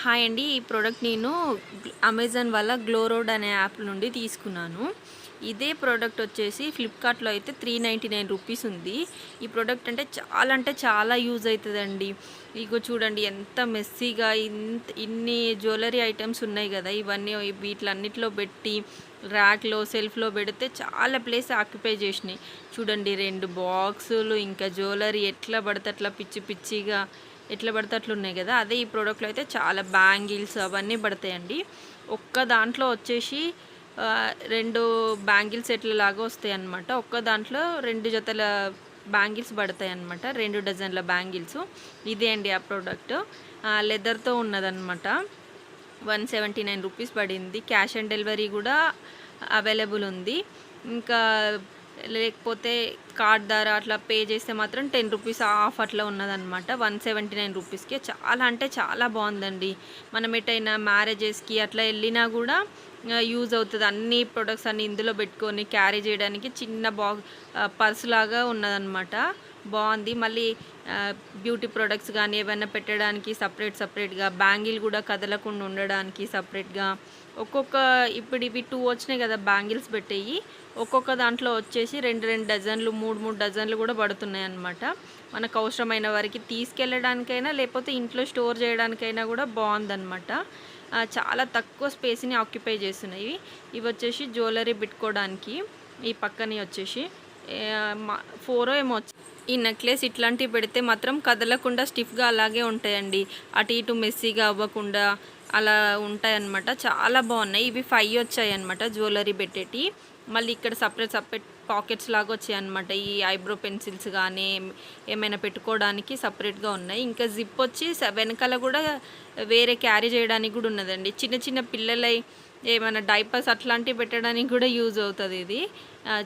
Hi అండి. ఈ product నేను అమెజాన్ వల్ల గ్లో రోడ్ అనే యాప్ నుండి తీసుకున్నాను. ఇదే ప్రోడక్ట్ వచ్చేసి ఫ్లిప్‌కార్ట్‌లో అయితే 399 రూపీస్ ఉంది. ఈ ప్రోడక్ట్ అంటే చాలా యూజ్ అయితదండి. ఇగో చూడండి ఎంత మెస్సీగా ఇన్ని జ్యువెలరీ ఐటెమ్స్ ఉన్నాయి గదా! ఇవన్నీ వీటిలన్నిటిలో పెట్టి ర్యాక్‌లో, సెల్ఫ్‌లో పెడితే చాలా ప్లేస్ ఆక్యుపై చేసినాయి. చూడండి 2 బాక్సులు ఇంకా జ్యువెలరీ ఎట్లా పడితే అట్లా పిచ్చి పిచ్చిగా ఎట్లా పడితే అట్లా ఉన్నాయి కదా. అదే ఈ ప్రోడక్ట్లో అయితే చాలా బ్యాంగిల్స్ అవన్నీ పడతాయండి. ఒక్క దాంట్లో వచ్చేసి 2 బ్యాంగిల్ సెట్ల లాగా వస్తాయి అన్నమాట. ఒక్క దాంట్లో 2 జతల బ్యాంగిల్స్ పడతాయన్నమాట. 2 డజన్ల బ్యాంగిల్స్. ఇదే అండి ఆ ప్రోడక్ట్. లెదర్తో ఉన్నదన్నమాట. 179 రూపీస్ పడింది. క్యాష్ ఆన్ డెలివరీ కూడా అవైలబుల్ ఉంది. ఇంకా లేకపోతే కార్డ్ ద్వారా అట్లా పే చేస్తే మాత్రం 10 రూపీస్ ఆఫ్ అట్లా ఉన్నదన్నమాట. 179 రూపీస్‌కి చాలా అంటే చాలా బాగుందండి. మనం ఎటైనా మ్యారేజెస్‌కి అట్లా వెళ్ళినా కూడా యూజ్ అవుతుంది. అన్ని ప్రొడక్ట్స్ అన్ని ఇందులో పెట్టుకొని క్యారీ చేయడానికి చిన్న పర్స్ లాగా ఉన్నదన్నమాట. బాగుంది. మళ్ళీ బ్యూటీ ప్రొడక్ట్స్ కానీ ఏమైనా పెట్టడానికి సపరేట్‌గా బ్యాంగిల్ కూడా కదలకుండా ఉండడానికి సపరేట్‌గా ఇప్పుడు ఇవి 2 వచ్చినాయి కదా బ్యాంగిల్స్ పెట్టేయి. ఒక్కొక్క దాంట్లో వచ్చేసి 2 డజన్లు 3 డజన్లు కూడా పడుతున్నాయన్నమాట. మనకు అవసరమైన వరకు తీసుకెళ్ళడానికైనా లేకపోతే ఇంట్లో స్టోర్ చేయడానికైనా కూడా బాగుందన్నమాట. చాలా తక్కువ స్పేస్ని ఆక్యుపై చేస్తున్నాయి. ఇవి వచ్చేసి జ్యువెలరీ పెట్టుకోవడానికి. ఈ పక్కనే వచ్చేసి 4 ఏమో ఈ నెక్లెస్ ఇట్లాంటివి పెడితే మాత్రం కదలకుండా స్టిఫ్గా అలాగే ఉంటాయండి. అటు ఇటు మెస్సీగా అవ్వకుండా అలా ఉంటాయన్నమాట. చాలా బాగున్నాయి. ఇవి 5 వచ్చాయన్నమాట జ్యువెలరీ పెట్టేటి. మళ్ళీ ఇక్కడ సపరేట్ పాకెట్స్ లాగా వచ్చాయన్నమాట. ఈ ఐబ్రో పెన్సిల్స్ కానీ ఏమైనా పెట్టుకోవడానికి సపరేట్గా ఉన్నాయి. ఇంకా జిప్ వచ్చి వెనకాల కూడా వేరే క్యారీ చేయడానికి కూడా ఉన్నదండి. చిన్న పిల్లలై ఏమైనా డైపర్స్ అట్లాంటివి పెట్టడానికి కూడా యూజ్ అవుతుంది ఇది.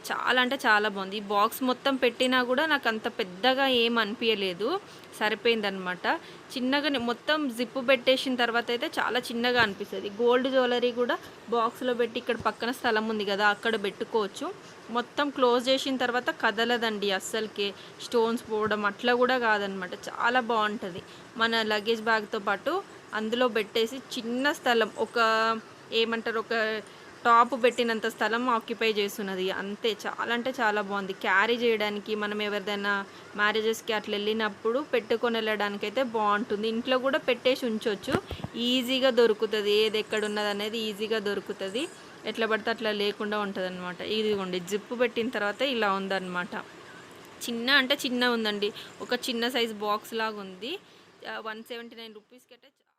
చాలా అంటే చాలా బాగుంది. ఈ బాక్స్ మొత్తం పెట్టినా కూడా నాకు అంత పెద్దగా ఏం అనిపించలేదు, సరిపోయిందనమాట. చిన్నగానే మొత్తం జిప్పు పెట్టేసిన తర్వాత అయితే చాలా చిన్నగా అనిపిస్తుంది. గోల్డ్ జ్యువెలరీ కూడా బాక్స్లో పెట్టి ఇక్కడ పక్కన స్థలం ఉంది కదా అక్కడ పెట్టుకోవచ్చు. మొత్తం క్లోజ్ చేసిన తర్వాత కదలదండి అస్సలకే. స్టోన్స్ పోవడం అట్లా కూడా కాదనమాట. చాలా బాగుంటుంది. మన లగేజ్ బ్యాగ్తో పాటు అందులో పెట్టేసి చిన్న స్థలం ఒక టాప్ పెట్టినంత స్థలం ఆక్యుపై చేస్తున్నది అంతే. చాలా అంటే చాలా బాగుంది. క్యారీ చేయడానికి మనం ఎవరిదైనా మ్యారేజెస్కి అట్లా వెళ్ళినప్పుడు పెట్టుకొని వెళ్ళడానికి అయితే బాగుంటుంది. ఇంట్లో కూడా పెట్టేసి ఉంచవచ్చు. ఈజీగా దొరుకుతుంది. ఏది ఎక్కడున్నది అనేది ఈజీగా దొరుకుతుంది. ఎట్లా పడితే అట్లా లేకుండా ఉంటుంది అనమాట. ఇదిగోండి జిప్పు పెట్టిన తర్వాత ఇలా ఉందన్నమాట. చిన్న ఉందండి. ఒక చిన్న సైజ్ బాక్స్ లాగా ఉంది. 179 రూపీస్కి అయితే